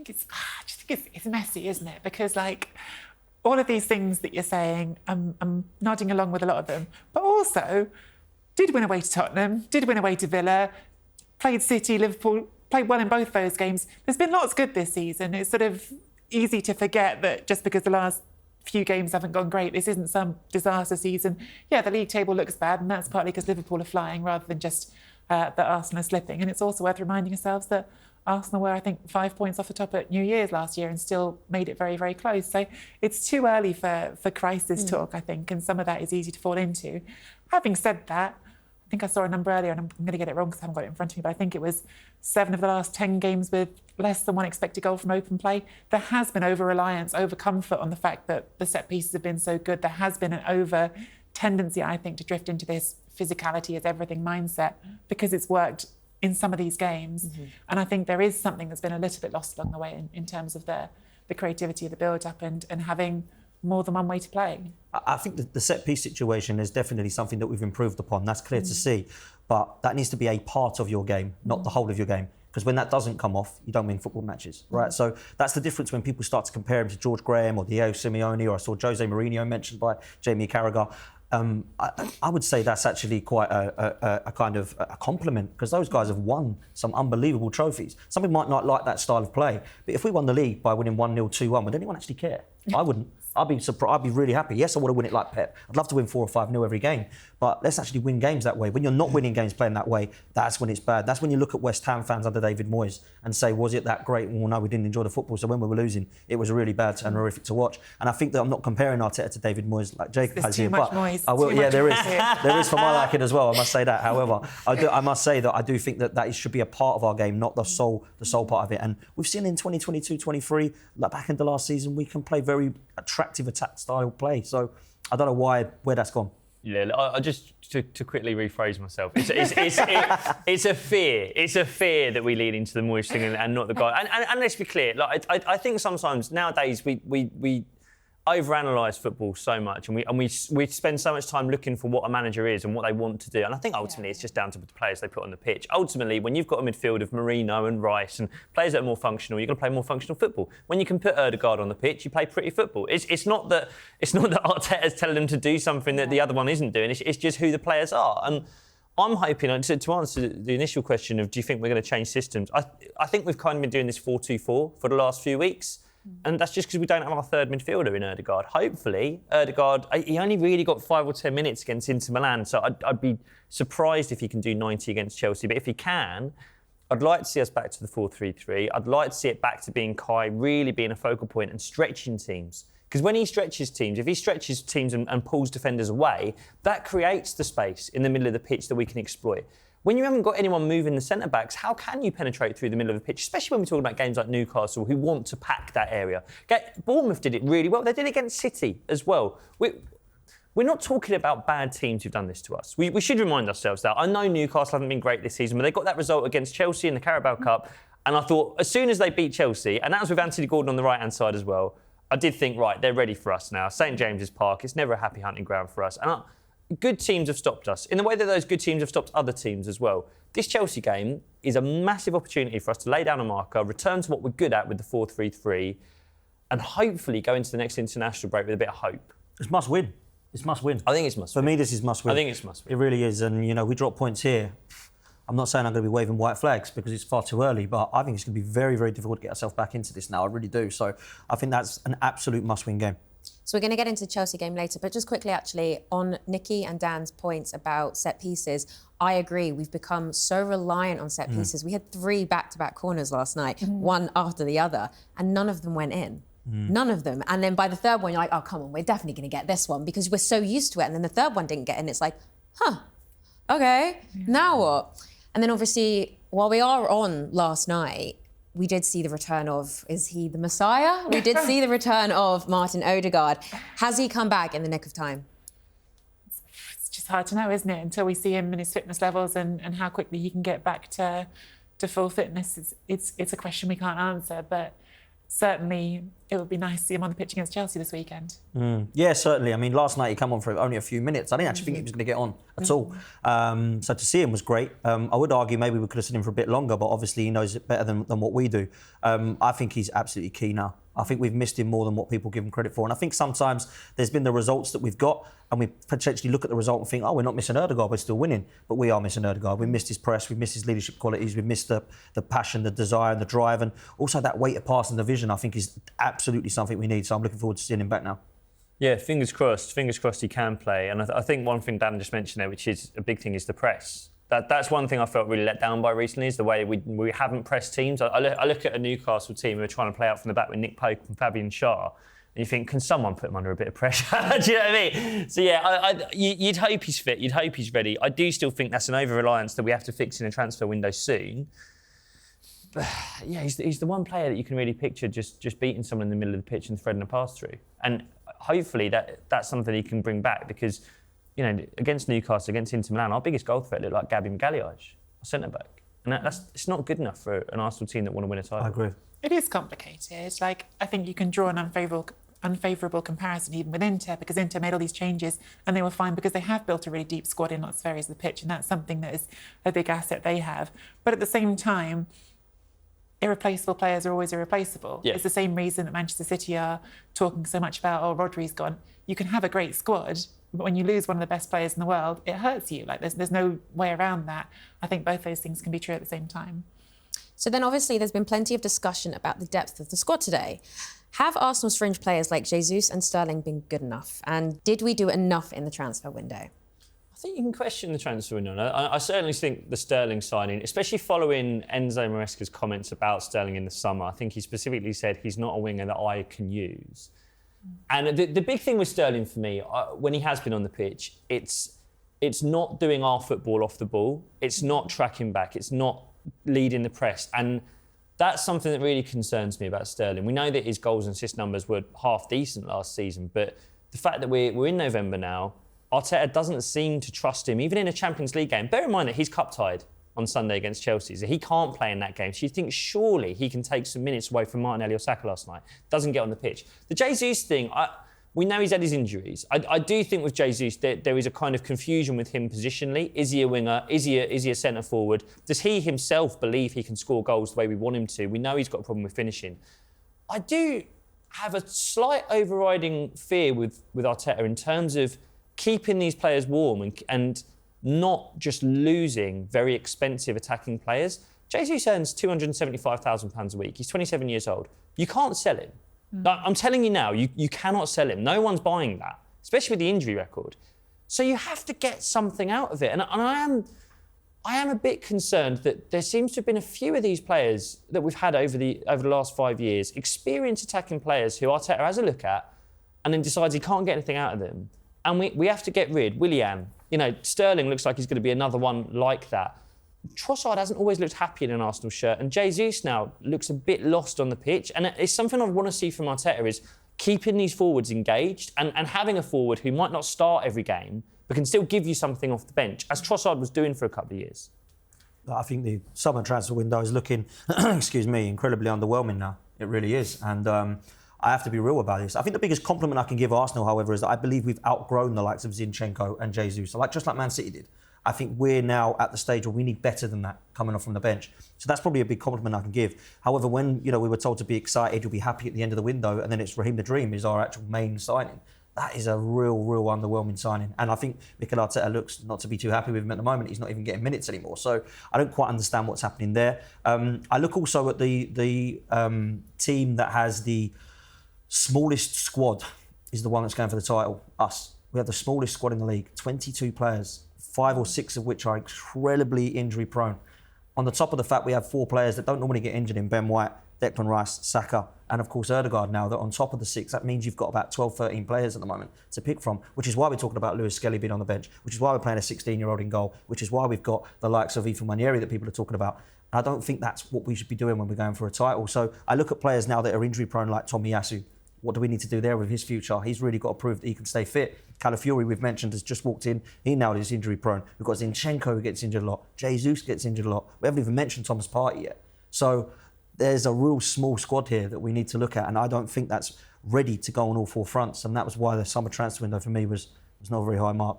I just think it's messy, isn't it? Because, like, all of these things that you're saying, I'm nodding along with a lot of them, but also did win away to Tottenham, did win away to Villa, played City, Liverpool, played well in both those games. There's been lots good this season. It's sort of easy to forget that just because the last few games haven't gone great, this isn't some disaster season. Yeah, the league table looks bad, and that's partly because Liverpool are flying rather than just that Arsenal are slipping. And it's also worth reminding ourselves that Arsenal were, I think, 5 points off the top at New Year's last year and still made it very, very close. So it's too early for crisis talk, I think, and some of that is easy to fall into. Having said that, I think I saw a number earlier, and I'm going to get it wrong because I haven't got it in front of me, but I think it was 7 of the last 10 games with less than 1 expected goal from open play. There has been over-reliance, over-comfort on the fact that the set pieces have been so good. There has been an over-tendency, I think, to drift into this physicality is everything mindset because it's worked in some of these games. Mm-hmm. And I think there is something that's been a little bit lost along the way in terms of the creativity of the build-up and having more than one way to play. I think that the set-piece situation is definitely something that we've improved upon. That's clear to see. But that needs to be a part of your game, not the whole of your game. Because when that doesn't come off, you don't win football matches, right? So that's the difference when people start to compare him to George Graham or Diego Simeone, or I saw Jose Mourinho mentioned by Jamie Carragher. I would say that's actually quite a kind of a compliment because those guys have won some unbelievable trophies. Some people might not like that style of play, but if we won the league by winning 1-0, 2-1, would anyone actually care? I wouldn't. I'd be surprised. I'd be really happy. Yes, I want to win it like Pep. I'd love to win 4 or 5-0 every game, but let's actually win games that way. When you're not winning games playing that way, that's when it's bad. That's when you look at West Ham fans under David Moyes and say, was it that great? Well, no, we didn't enjoy the football. So when we were losing, it was really bad and horrific to watch. And I think that I'm not comparing Arteta to David Moyes like Jacob has here, but I will. Yeah, there is for my liking as well. I must say that. However, I must say that I do think that should be a part of our game, not the sole part of it. And we've seen in 2022-23, like back in the last season, we can play very attractive attack style play. So I don't know where that's gone. Yeah, I just to quickly rephrase myself. It's a fear. It's a fear that we lead into the Moyes thing and not the guy. And let's be clear. Like I think sometimes nowadays we overanalyse football so much, and we spend so much time looking for what a manager is and what they want to do. And I think ultimately it's just down to the players they put on the pitch. Ultimately, when you've got a midfield of Marino and Rice and players that are more functional, you're going to play more functional football. When you can put Odegaard on the pitch, you play pretty football. It's not that Arteta's telling them to do something that the other one isn't doing. It's just who the players are. And I'm hoping, to answer the initial question of do you think we're going to change systems, I think we've kind of been doing this 4-2-4 for the last few weeks. And that's just because we don't have our third midfielder in Odegaard. Hopefully, Odegaard, he only really got 5 or 10 minutes against Inter Milan, so I'd be surprised if he can do 90 against Chelsea. But if he can, I'd like to see us back to the 4-3-3. I'd like to see it back to being Kai really being a focal point and stretching teams. Because when he stretches teams, if he stretches teams and pulls defenders away, that creates the space in the middle of the pitch that we can exploit. When you haven't got anyone moving the centre-backs, how can you penetrate through the middle of the pitch, especially when we're talking about games like Newcastle, who want to pack that area? Bournemouth did it really well. They did it against City as well. We're not talking about bad teams who've done this to us. We should remind ourselves that. I know Newcastle haven't been great this season, but they got that result against Chelsea in the Carabao Cup, and I thought as soon as they beat Chelsea, and that was with Anthony Gordon on the right-hand side as well, I did think, right, they're ready for us now. St James's Park, it's never a happy hunting ground for us. And good teams have stopped us in the way that those good teams have stopped other teams as well. This Chelsea game is a massive opportunity for us to lay down a marker, return to what we're good at with the 4-3-3, and hopefully go into the next international break with a bit of hope. It's must win. It's must win. I think it's must win. For me, this is must win. I think it's must win. It really is. And, we drop points here. I'm not saying I'm going to be waving white flags because it's far too early, but I think it's going to be very, very difficult to get ourselves back into this now. I really do. So I think that's an absolute must-win game. So we're going to get into the Chelsea game later, but just quickly, actually, on Nicky and Dan's points about set pieces, I agree. We've become so reliant on set pieces. We had 3 back-to-back corners last night, one after the other, and none of them went in. None of them. And then by the third one, you're like, oh, come on, we're definitely going to get this one because we're so used to it. And then the third one didn't get in. It's like, okay, now what? And then obviously, while we are on last night, we did see the return of, is he the Messiah? We did see the return of Martin Odegaard. Has he come back in the nick of time? It's just hard to know, isn't it? Until we see him and his fitness levels and how quickly he can get back to full fitness. It's a question we can't answer. But certainly it would be nice to see him on the pitch against Chelsea this weekend. Yeah, certainly. I mean, last night he came on for only a few minutes. I didn't actually think he was going to get on at all. So to see him was great. I would argue maybe we could have seen him for a bit longer, but obviously he knows it better than what we do. I think he's absolutely key now. I think we've missed him more than what people give him credit for. And I think sometimes there's been the results that we've got and we potentially look at the result and think, oh, we're not missing Odegaard, we're still winning. But we are missing Odegaard. We missed his press, we missed his leadership qualities, we missed the passion, the desire and the drive. And also that weight of pass and the vision, I think, is absolutely something we need. So I'm looking forward to seeing him back now. Yeah, fingers crossed he can play. And I think one thing Dan just mentioned there, which is a big thing, is the press. That's one thing I felt really let down by recently, is the way we haven't pressed teams. I look at a Newcastle team who are trying to play out from the back with Nick Pope and Fabian Schär, and you think, can someone put him under a bit of pressure? Do you know what I mean? So yeah, you'd hope he's fit, you'd hope he's ready. I do still think that's an over-reliance that we have to fix in a transfer window soon. But yeah, he's the one player that you can really picture just beating someone in the middle of the pitch and threading a pass through. And hopefully that's something he can bring back, because you know, against Newcastle, against Inter Milan, our biggest goal threat looked like Gabby Magalhaes, our centre-back. And it's not good enough for an Arsenal team that want to win a title. I agree. It is complicated. Like, I think you can draw an unfavourable comparison even with Inter, because Inter made all these changes and they were fine because they have built a really deep squad in lots of areas of the pitch, and that's something that is a big asset they have. But at the same time, irreplaceable players are always irreplaceable. Yeah. It's the same reason that Manchester City are talking so much about, oh, Rodri's gone. You can have a great squad, but when you lose one of the best players in the world, it hurts you. Like, there's no way around that. I think both those things can be true at the same time. So then obviously there's been plenty of discussion about the depth of the squad today. Have Arsenal's fringe players like Jesus and Sterling been good enough? And did we do enough in the transfer window? I think you can question the transfer window. I certainly think the Sterling signing, especially following Enzo Maresca's comments about Sterling in the summer, I think he specifically said he's not a winger that I can use. And the big thing with Sterling for me, when he has been on the pitch, it's not doing our football off the ball. It's not tracking back. It's not leading the press. And that's something that really concerns me about Sterling. We know that his goals and assist numbers were half decent last season, but the fact that we're in November now, Arteta doesn't seem to trust him, even in a Champions League game. Bear in mind that he's cup-tied on Sunday against Chelsea, so he can't play in that game. So you think surely he can take some minutes away from Martinelli or Saka last night. Doesn't get on the pitch. The Jesus thing, we know he's had his injuries. I do think with Jesus there is a kind of confusion with him positionally. Is he a winger? Is he a centre forward? Does he himself believe he can score goals the way we want him to? We know he's got a problem with finishing. I do have a slight overriding fear with Arteta in terms of keeping these players warm and not just losing very expensive attacking players. Jesus earns £275,000 a week. He's 27 years old. You can't sell him. Like, I'm telling you now, you cannot sell him. No one's buying that, especially with the injury record. So you have to get something out of it. And I am a bit concerned that there seems to have been a few of these players that we've had over the last 5 years, experienced attacking players who Arteta has a look at and then decides he can't get anything out of them. And we have to get rid. Willian, Sterling looks like he's going to be another one like that. Trossard hasn't always looked happy in an Arsenal shirt, and Jesus now looks a bit lost on the pitch. And it's something I want to see from Arteta is keeping these forwards engaged and having a forward who might not start every game, but can still give you something off the bench, as Trossard was doing for a couple of years. I think the summer transfer window is looking, incredibly underwhelming now. It really is. And I have to be real about this. I think the biggest compliment I can give Arsenal, however, is that I believe we've outgrown the likes of Zinchenko and Jesus. So just like Man City did. I think we're now at the stage where we need better than that coming off from the bench. So that's probably a big compliment I can give. However, when we were told to be excited, you'll be happy at the end of the window, and then it's Raheem the Dream is our actual main signing. That is a real underwhelming signing. And I think Mikel Arteta looks not to be too happy with him at the moment. He's not even getting minutes anymore. So I don't quite understand what's happening there. I look also at the team that has the smallest squad is the one that's going for the title, us. We have the smallest squad in the league, 22 players, 5 or 6 of which are incredibly injury prone. On the top of the fact we have 4 players that don't normally get injured in Ben White, Declan Rice, Saka, and of course Odegaard now, that on top of the 6, that means you've got about 12, 13 players at the moment to pick from, which is why we're talking about Lewis Skelly being on the bench, which is why we're playing a 16-year-old in goal, which is why we've got the likes of Ethan Manieri that people are talking about. And I don't think that's what we should be doing when we're going for a title. So I look at players now that are injury prone like Tomiyasu. What do we need to do there with his future? He's really got to prove that he can stay fit. Calafiori, we've mentioned, has just walked in. He now is injury prone. We've got Zinchenko who gets injured a lot. Jesus gets injured a lot. We haven't even mentioned Thomas Partey yet. So there's a real small squad here that we need to look at, and I don't think that's ready to go on all four fronts. And that was why the summer transfer window for me was not a very high mark.